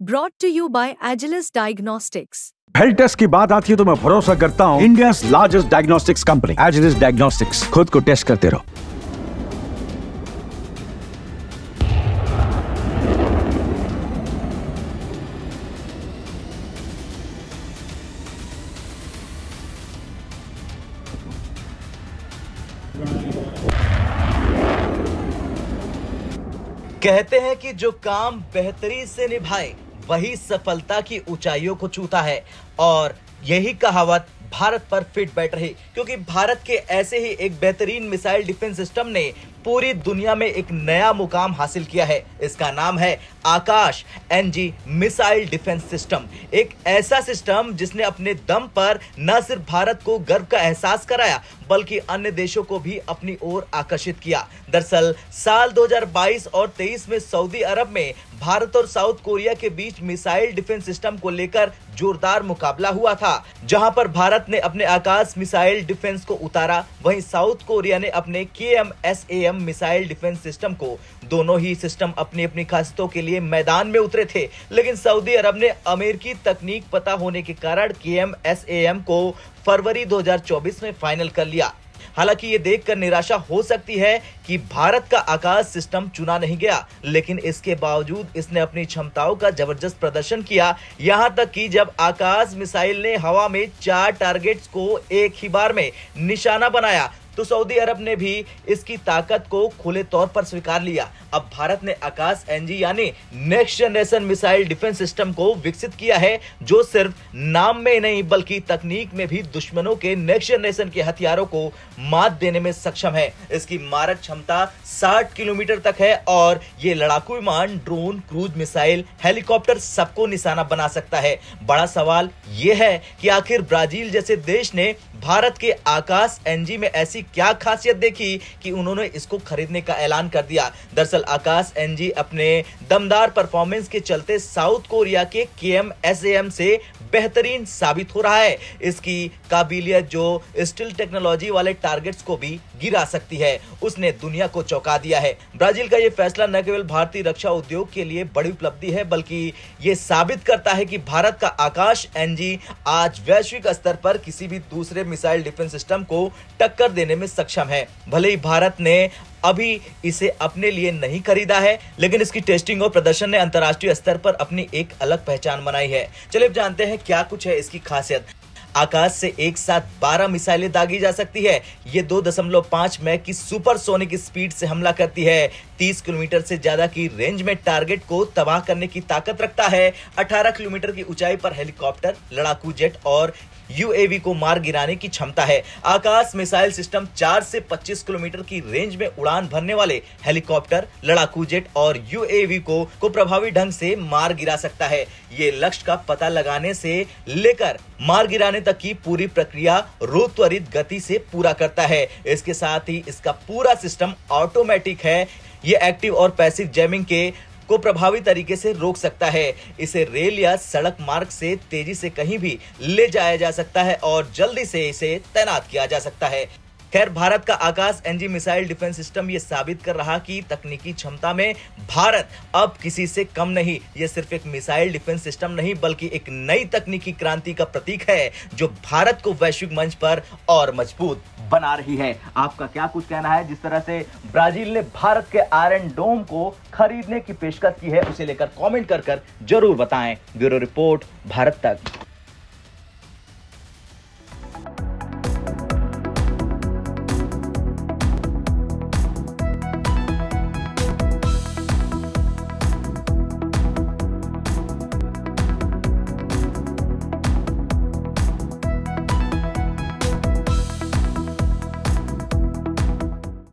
Brought to you by Agilus Diagnostics. Health test की बात आती है तो मैं भरोसा करता हूँ India largest diagnostics company Agilus diagnostics. खुद को टेस्ट करते रहो। कहते हैं कि जो काम बेहतरी से निभाए वही सफलता की ऊंचाइयों को छूता है, और यही कहावत भारत पर फिट बैठ रही, क्योंकि भारत के ऐसे ही एक बेहतरीन मिसाइल डिफेंस सिस्टम ने पूरी दुनिया में एक नया मुकाम हासिल किया है। इसका नाम है आकाश एनजी मिसाइल डिफेंस सिस्टम। एक ऐसा सिस्टम जिसने अपने दम पर न सिर्फ भारत को गर्व का एहसास कराया बल्कि अन्य देशों को भी अपनी ओर आकर्षित किया। दरअसल साल 2022 और 23 में सऊदी अरब में भारत और साउथ कोरिया के बीच मिसाइल डिफेंस सिस्टम को लेकर जोरदार मुकाबला हुआ था, जहां पर भारत ने अपने आकाश मिसाइल डिफेंस को उतारा, वहीं साउथ कोरिया ने अपने KMSAM मिसाइल डिफेंस सिस्टम को। दोनों ही सिस्टम अपनी अपनी खासियतों के लिए मैदान में उतरे थे, लेकिन सऊदी अरब ने अमेरिकी तकनीक पता होने के कारण KMSAM को फरवरी 2024 में फाइनल कर लिया। हालांकि ये देखकर निराशा हो सकती है कि भारत का आकाश सिस्टम चुना नहीं गया, लेकिन इसके बावजूद इसने अपनी क्षमताओं का जबरदस्त प्रदर्शन किया। यहां तक कि जब आकाश मिसाइल ने हवा में 4 टारगेट्स को एक ही बार में निशाना बनाया तो सऊदी अरब ने भी इसकी ताकत को खुले तौर पर स्वीकार लिया। अब भारत ने आकाश एनजी यानी next generation missile defence system को विकसित किया है, जो सिर्फ नाम में नहीं बल्कि तकनीक में भी दुश्मनों के नेक्स्ट जनरेशन के हथियारों को मात देने में सक्षम है। इसकी मारक क्षमता 60 किलोमीटर तक है और ये लड़ाकू विमान, ड्रोन, क्रूज मिसाइल, हेलीकॉप्टर सबको निशाना बना सकता है। बड़ा सवाल यह है कि आखिर ब्राजील जैसे देश ने भारत के आकाश एनजी में ऐसी क्या खासियत देखी कि उन्होंने इसको खरीदने का ऐलान कर दिया। दरअसल आकाश एनजी अपने दमदार परफॉर्मेंस के चलते साउथ कोरिया के KMSAM से बेहतरीन साबित हो रहा है। इसकी काबिलियत जो स्टील टेक्नोलॉजी वाले टारगेट्स को भी गिरा सकती है, उसने दुनिया को चौंका दिया है। ब्राजील का यह फैसला न केवल भारतीय रक्षा उद्योग के लिए बड़ी उपलब्धि है बल्कि यह साबित करता है कि भारत का आकाश एनजी आज वैश्विक स्तर पर किसी भी दूसरे मिसाइल डिफेंस सिस्टम को टक्कर देने में सक्षम है। भले ही भारत ने अभी इसे अपने लिए नहीं खरीदा है, लेकिन इसकी टेस्टिंग और प्रदर्शन ने अंतर्राष्ट्रीय स्तर पर अपनी एक अलग पहचान बनाई है। चलिए अब जानते हैं क्या कुछ है इसकी खासियत। आकाश से एक साथ 12 मिसाइलें दागी जा सकती है। ये 2.5 मैक की सुपरसोनिक स्पीड से हमला करती है। 30 किलोमीटर से ज्यादा की रेंज में टारगेट को तबाह करने की ताकत रखता है। 18 किलोमीटर की ऊंचाई पर हेलीकॉप्टर, लड़ाकू जेट और UAV को मार गिराने की क्षमता है। आकाश मिसाइल सिस्टम 4 से 25 किलोमीटर की रेंज में उड़ान भरने वाले हेलीकॉप्टर, लड़ाकू जेट और UAV को प्रभावी ढंग से मार गिरा सकता है। ये लक्ष्य का पता लगाने से लेकर मार गिराने तक की पूरी प्रक्रिया त्वरित गति से पूरा करता है। इसके साथ ही इसका पूरा सिस्टम ऑटोमेटिक है। ये एक्टिव और पैसिव जैमिंग को प्रभावी तरीके से रोक सकता है। इसे रेल या सड़क मार्ग से तेजी से कहीं भी ले जाया जा सकता है और जल्दी से इसे तैनात किया जा सकता है। खैर, भारत का आकाश एनजी मिसाइल डिफेंस सिस्टम ये साबित कर रहा कि तकनीकी क्षमता में भारत अब किसी से कम नहीं। ये सिर्फ एक मिसाइल डिफेंस सिस्टम नहीं बल्कि एक नई तकनीकी क्रांति का प्रतीक है जो भारत को वैश्विक मंच पर और मजबूत बना रही है। आपका क्या कुछ कहना है? जिस तरह से ब्राजील ने भारत के आयरन डोम को खरीदने की पेशकश की है, उसे लेकर कमेंट कर जरूर बताएं। ब्यूरो रिपोर्ट, भारत तक।